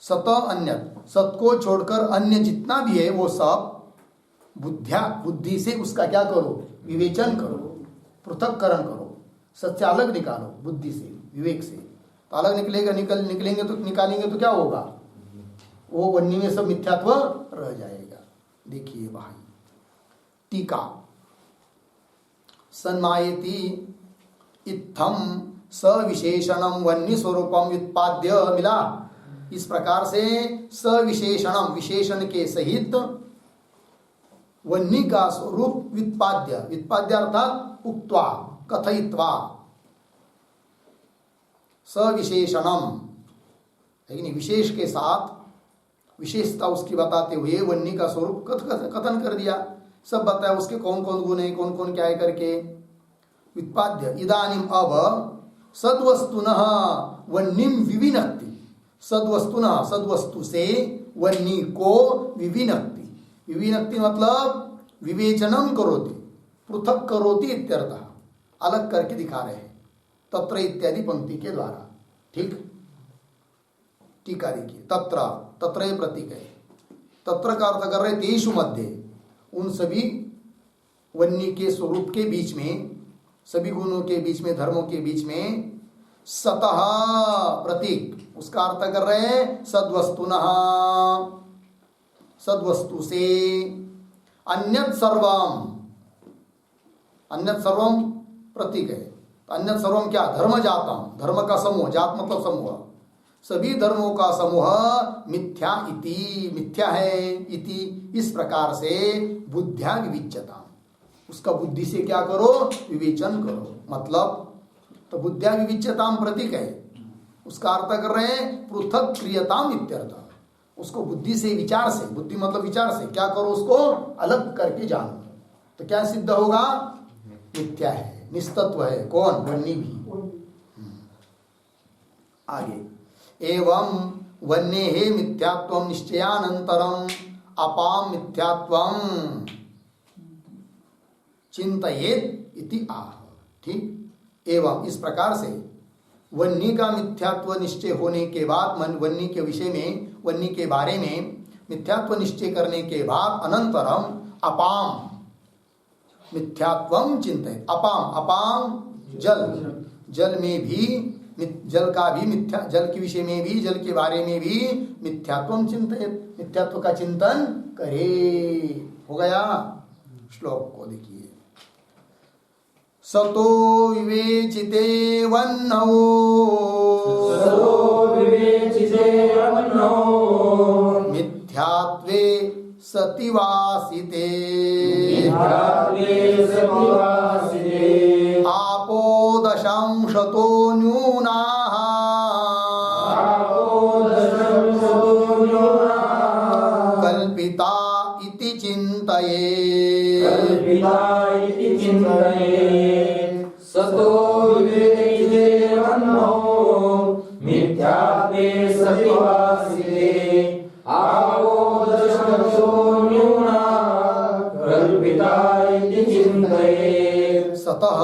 सतः अन्यत, सत को छोड़कर अन्य जितना भी है वो सब बुद्ध्या, बुद्धि से उसका क्या करो? विवेचन करो, पृथक्करण करो, सत से अलग निकालो, बुद्धि से, विवेक से। तो अलग निकलेंगे तो क्या होगा? वो वन्नी में सब मिथ्यात्व रह जाएगा। देखिए भाई टीका, सन्मायति इत्थम सविशेषणम वन्नी स्वरूपम व्युत्पाद्य, मिला। इस प्रकार से सविशेषणम, विशेषण के सहित, वन्नी का स्वरूप व्युत्पाद्य, व्युत्पाद्य अर्थात उक्त्वा, कथयित्वा, सविशेषणम, लेकिन विशेष के साथ विशेषता उसकी बताते हुए वन्नी का स्वरूप कथन कर दिया, सब बताया, उसके कौन कौन गुण है, कौन कौन क्या है करके। व्युत्पाद्य इदानीम अब सद्वस्तुनः वन्नीम विविनक्ति, सद्वस्तुनः, सद्वस्तु से वन्नी को विविनक्ति, विविनक्ति मतलब विवेचनम करोति, पृथक करोति इत्यर्थः, अलग करके दिखा रहे हैं तत्र इत्यादि पंक्ति के द्वारा। ठीक, टीका देखिए, तत्र, तत्र ये प्रतीक है, तत्र का अर्थ कर रहे तेषु मध्य, उन सभी वन्नी के स्वरूप के बीच में, सभी गुणों के बीच में, धर्मों के बीच में, सतः प्रतीक, उसका अर्थ कर रहे हैं सद्वस्तुनः, सद्वस्तु से, अन्यत् सर्वम, अन्यत् सर्वम प्रतीक है, अन्यत् सर्वम क्या, धर्म जातम, धर्म का समूह, जात मतलब समूह, सभी धर्मों का समूह मिथ्या इति, मिथ्या है इति, इस प्रकार से बुद्ध्या विविच्यता, उसका बुद्धि से क्या करो, विवेचन करो, मतलब तो बुद्ध्या विविच्यताम प्रतीक है, उसका अर्थ कर रहे हैं पृथक क्रियताम इत्यर्थ, उसको बुद्धि से, विचार से, बुद्धि मतलब विचार से क्या करो, उसको अलग करके जानो, तो क्या सिद्ध होगा, मिथ्या है, निस्तत्व है, कौन, वन्नी भी। आगे, एवं वन्नेहे मिथ्यात्वं निश्चयानंतरम अपाम मिथ्यात्वं चिंतयेत इति आह। ठीक, एवं इस प्रकार से वन्नी का मिथ्यात्व निश्चय होने के बाद, मन वन्नी के विषय में, वन्नी के बारे में मिथ्यात्व निश्चय करने के बाद, अनंतरम अपाम मिथ्यात्वम चिंतयेत, अपाम, अपाम जल, जल में भी, जल का भी मिथ्या, जल के विषय में भी, जल के बारे में भी मिथ्यात्वम चिंतयेत, मिथ्यात्व का चिंतन करे। हो गया, श्लोक को देखिए, सतो विवेचिते वन्नौ, सतो विवेचिते वन्नौ, मिथ्यात्वे सति वासिते, मिथ्यात्वे सति वासिते, आपो दशांशतो न्यूनाः, आपो दशांशतो न्यूनाः, कल्पिता इति चिन्तये, कल्पिता इति चिन्तये, सतो विवेचिते वन्नौ, मिथ्यात्वे सति वासिते, आपो दशांशतो न्यूनाः, कल्पिता इति चिन्तये। सतः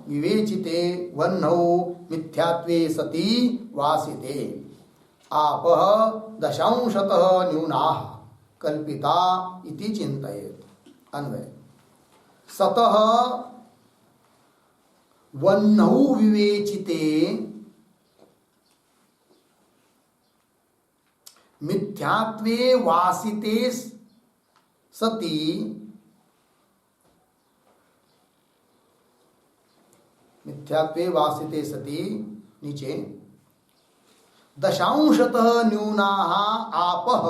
विवेचिते वह्नौ मिथ्यात्वे सति वासिते, आपः दशांशतः न्यूनाः कल्पिता इति चिन्तयेत्। अन्वय, सतः वह्नौ विवेचिते मिथ्यात्वे वासिते सति मिथ्यात्वे वासिते सति, नीचे दशांशतः न्यूनाः आपः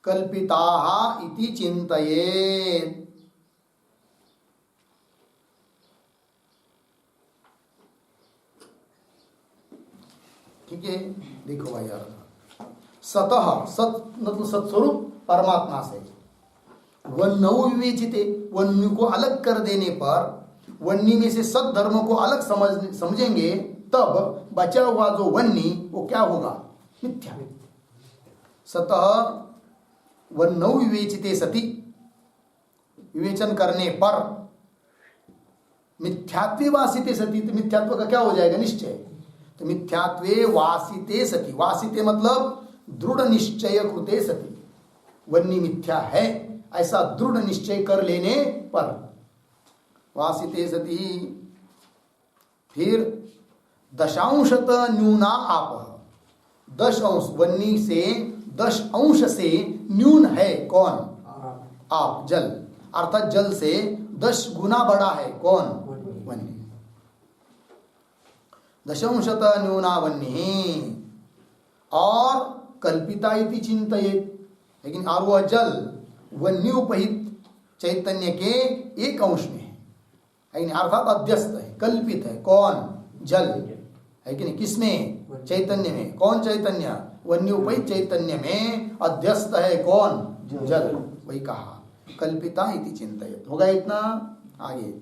कल्पिताः इति चिन्तयेत्। ठीक है, देखो भाई यार, सतः, सत मतलब सत्स्वरूप परमात्मा से, वन्नौ विवेचिते, वन्नी को अलग कर देने पर, वन्नी में से सत धर्म को अलग समझेंगे, तब बचा हुआ जो वन्नी वो क्या होगा, मिथ्या। सतः वन्नौ विवेचिते सति, विवेचन करने पर, मिथ्यात्वे वासिते सति, तो मिथ्यात्व का क्या हो जाएगा, निश्चय। तो मिथ्यात्वे वासिते सति, वासिते मतलब दृढ़ निश्चय कृते सति, वन्नी मिथ्या है ऐसा दृढ़ निश्चय कर लेने पर, वासिते सति। फिर दशांशत न्यूना आप, 10 अंश, वन्नी से 10 अंश से न्यून है कौन, आप, जल, अर्थात जल से 10 गुना बड़ा है कौन, वन्नी। दशांशत न्यूना वन्नी, और कल्पिता इति चिंतयेत्, लेकिन और वह जल वन्नी उपहित चैतन्य के 1 अंश में है, लेकिन अर्थात अध्यस्त है, कल्पित है कौन, जल है कि नहीं, किसमें, चैतन्य में। कौन चैतन्य, वन्नी उपहित चैतन्य में अध्यस्त है कौन, जल, वही कहा कल्पिता इति चिंतयेत्। होगा इतना। आगे,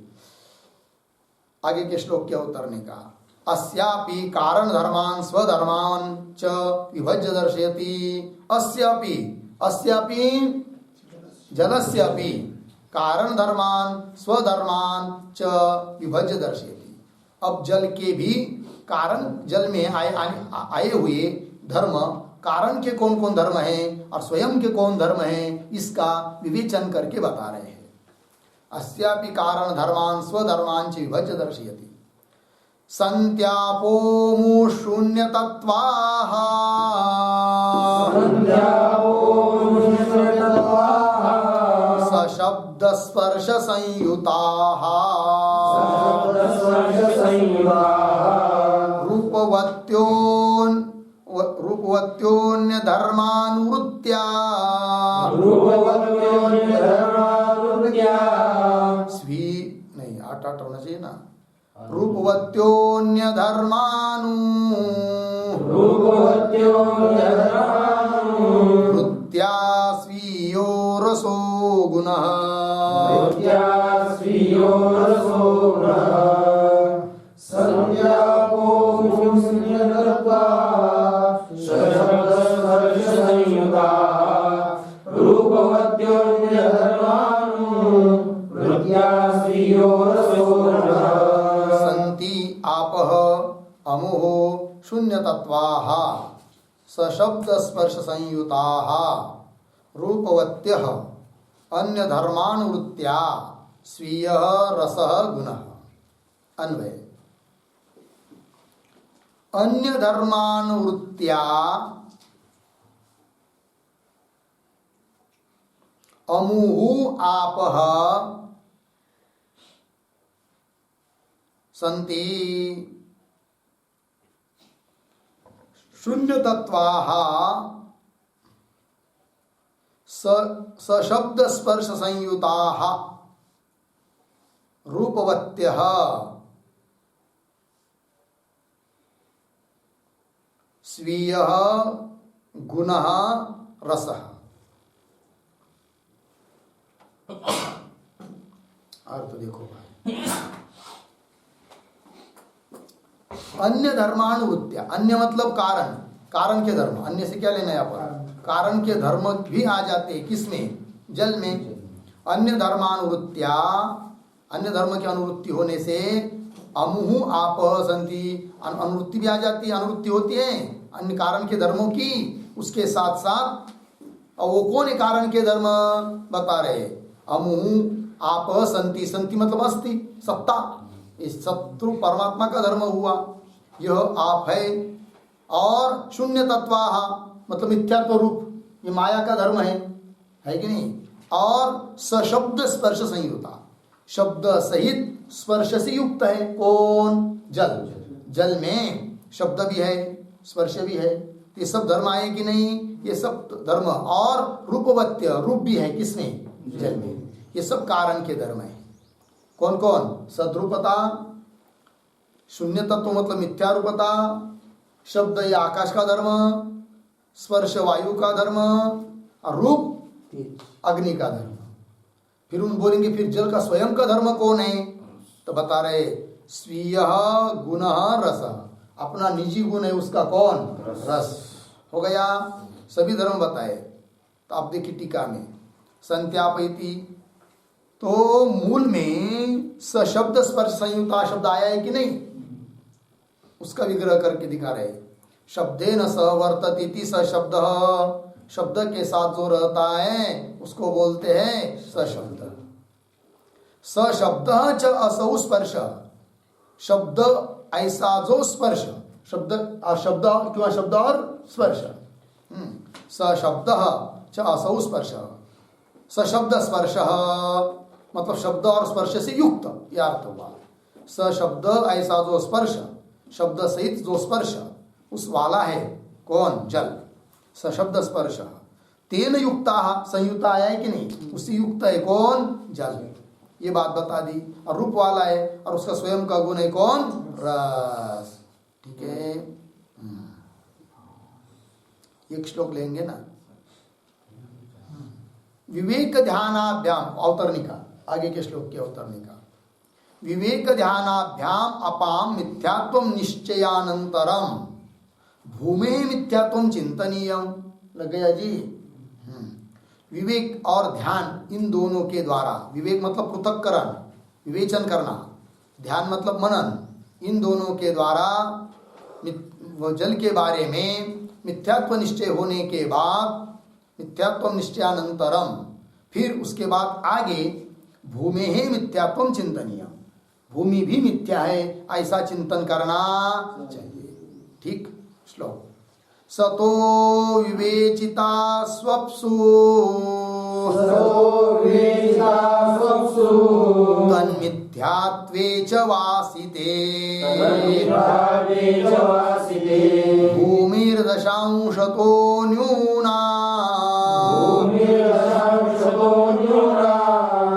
आगे के श्लोक क्या उतरने का, अस्यापि कारण धर्मान स्वधर्मान च विभज्य दर्शयति। अस्यापि जलस्यापि कारण धर्मान स्वधर्मान च विभज्य दर्शयति। अब जल के भी कारण, जल में आए हुए धर्म, कारण के कौन कौन धर्म हैं और स्वयं के कौन धर्म हैं, इसका विवेचन करके बता रहे हैं। अस्यापि कारण धर्मान स्वधर्मान च विभज्य दर्शयति। संत्यापो शून्य तत्वाः सशब्द स्पर्श संयुताः रूपवत्योन्य धर्मानुवृत्त्या नहीं 8 होना चाहिए ना। रूपवत्योन्य धर्मानुवृत्त्या स्वीयो रसो गुणः संति आपः अमुः शून्यतत्वाः सशब्द स्पर्श संयुताः रूपवत्यः अन्य धर्मानुवृत्त्या स्वीयः रसः गुणः। अन्वय अन्य धर्मानुवृत्त्या अमुः आपः संति शून्यतत्वाः सशब्द स्पर्श संयुताः रूपवत्यः स्वीयः गुणः रसः। अर्थ देखो भाई, अन्य धर्मानुवृत्तिया, अन्य मतलब कारण, कारण के धर्म, अन्य से क्या लेना है यहाँ पर, कारण के धर्म भी आ जाते हैं किसमें, जल में। अन्य धर्मानुवृत्तिया, अन्य धर्म की अनुवृत्ति होने से अमुह आप संति, अनुवृत्ति भी आ जाती है, अनुवृत्ति होती है अन्य कारण के धर्मों की। उसके साथ साथ और वो कौन है कारण के धर्म बता रहे, अमुह आप संति, संति मतलब अस्ति, सत्ता, इस शत्रु परमात्मा का धर्म हुआ, यह आप है। और शून्य तत्वाः मतलब मिथ्यात्व रूप, ये माया का धर्म है कि नहीं। और सशब्द स्पर्श संयुता, शब्द सहित स्पर्श से युक्त है कौन, जल। जल में शब्द भी है स्पर्श भी है, ये सब धर्म आए कि नहीं, ये सब धर्म। और रूपवत्य, रूप भी है किसमें, जल में। ये सब कारण के धर्म है। कौन कौन, सद्रूपता, शून्य तत्व मतलब मिथ्या रूपता, शब्द या आकाश का धर्म, स्पर्श वायु का धर्म, और रूप अग्नि का धर्म। फिर उन बोलेंगे फिर जल का स्वयं का धर्म कौन है, तो बता रहे स्वीय गुण रस, अपना निजी गुण है उसका कौन, रस। हो गया, सभी धर्म बताए। तो आप देखिए टीका में संत्यापयति, तो मूल में सशब्द स्पर्श संयुता शब्द आया है कि नहीं, उसका विग्रह करके दिखा रहे। शब्देन स वर्तते सशब्द, शब्द के साथ जो रहता है उसको बोलते हैं सशब्द। सशब्द च असौ स्पर्श, शब्द ऐसा जो स्पर्श, शब्द शब्द किंवा शब्द और स्पर्श, सशब्द च असौ स्पर्श, सशब्द स्पर्श मतलब शब्द और स्पर्श से युक्त, यह अर्थ हुआ। सशब्द ऐसा जो स्पर्श, शब्द सहित जो स्पर्श उस वाला है कौन, जल। सशब्द स्पर्श तेन युक्ता, संयुक्ता आया है कि नहीं, उससे युक्त है कौन, जल। ये बात बता दी। और रूप वाला है और उसका स्वयं का गुण है कौन, रस। ठीक है, एक श्लोक लेंगे ना, विवेक ध्यानाभ्याम, अवतरणिका, आगे के श्लोक की अवतरणिका। विवेक ध्यानाभ्याम अपाम मिथ्यात्व निश्चयानंतरम भूमे मिथ्यात्व चिंतनीयम। लग गया जी। विवेक और ध्यान इन दोनों के द्वारा, विवेक मतलब पृथक्करण, विवेचन करना, ध्यान मतलब मनन, इन दोनों के द्वारा जल के बारे में मिथ्यात्व निश्चय होने के बाद, मिथ्यात्व निश्चयानंतरम, फिर उसके बाद आगे भूमे ही मिथ्यात्व चिंतनीय, भूमि भी मिथ्या है ऐसा चिंतन करना चाहिए। ठीक। श्लोक सतो विवेचिता स्वप्सु तन्मिथ्यात्वे च वासिते भूमिर्दशांशतो न्यूना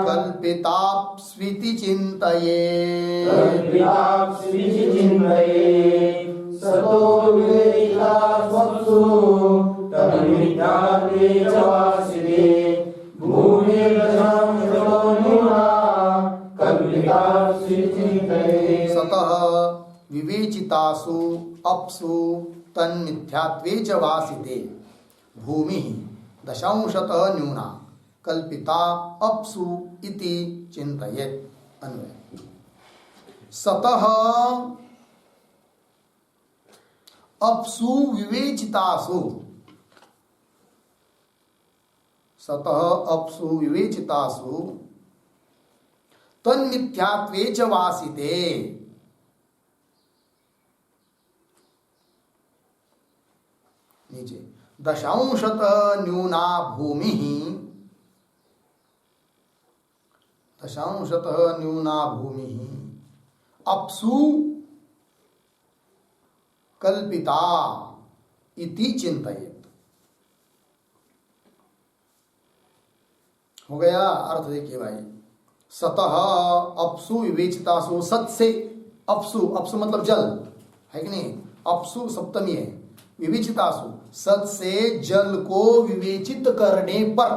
कल्पिताप्स्विति चिन्तये। सतो विवेकिता स्वप्सु तन्मिथ्यात्वे च वासिते भूमिर्दशांशतो न्यूना कल्पिताप्स्विति चिन्तये। सतः विवेचितासु अप्सु तन्मिथ्यात्वे च वासिते भूमि दशांशतः न्यूना कल्पिता अप्सु इति चिन्तयेत्। अन्वय सतः अप्सु विवेचितासु, सतः अप्सु विवेचितासु तन्मिथ्यात्वे च वासिते। नीचे दशांशतः न्यूना भूमि, दशांशतः न्यूना भूमि अप्सु कल्पिता इति चिंतयेत्। हो गया अर्थ। देखिए भाई, सतः अप्सु विवेचितासु, सत से अप्सु, अप्सु मतलब जल है कि नहीं, अप्सु सप्तमी है, विवेचितासु सत से जल को विवेचित करने पर,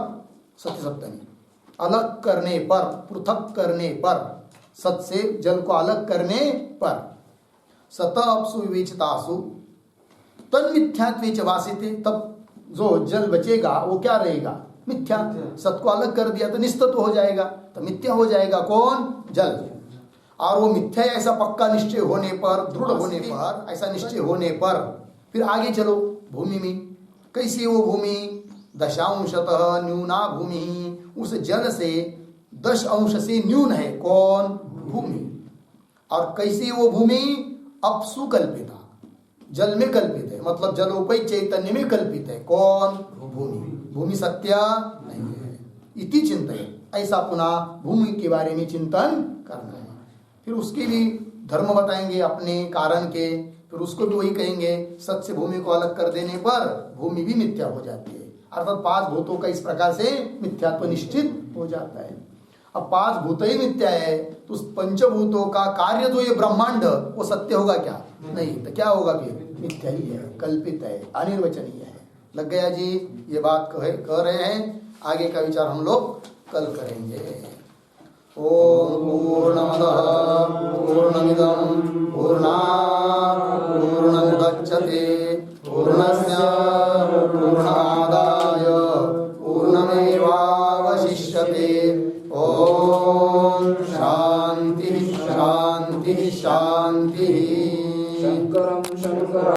सत्य सप्तमी, अलग करने पर, पृथक करने पर, सत से जल को अलग करने पर, सत अप्सु विवेचितासु तन्मिथ्यात्वे च वासिते, तब जो जल बचेगा वो क्या रहेगा, मिथ्या। सत को अलग कर दिया तो निस्तत्व हो जाएगा, तो मिथ्या हो जाएगा कौन, जल। और वो मिथ्या ऐसा पक्का निश्चय होने पर, दृढ़ होने पर, ऐसा निश्चय होने पर फिर आगे चलो भूमि में। कैसी वो भूमि, दशांशतः न्यूना भूमि, उस जल से 10 अंश से न्यून है कौन, भूमि। और कैसी वो भूमि, अप्सु कल्पिता, जल में कल्पित है, मतलब जलोपय चैतन्य में कल्पित है कौन, भूमि। भूमि सत्य नहीं है इति चिंतन, ऐसा पुनः भूमि के बारे में चिंतन करना है। फिर उसके भी धर्म बताएंगे अपने कारण के, फिर उसको भी वही कहेंगे, सत से भूमि को अलग कर देने पर भूमि भी मिथ्या हो जाती है, अर्थात 5 भूतों का इस प्रकार से मिथ्यात्व निश्चित हो जाता है। अब 5 भूत ही मिथ्या है तो उस पंचभूतों का कार्य जो ये ब्रह्मांड वो सत्य होगा क्या, नहीं, तो क्या होगा, फिर मिथ्या ही है, कल्पित है, अनिर्वचनीय है। लग गया जी। ये बात कह रहे हैं, आगे का विचार हम लोग कल करेंगे। ओम पूर्णमदः पूर्णमिदं पूर्णात् पूर्णमुदच्यते पूर्णस्य पूर्णात्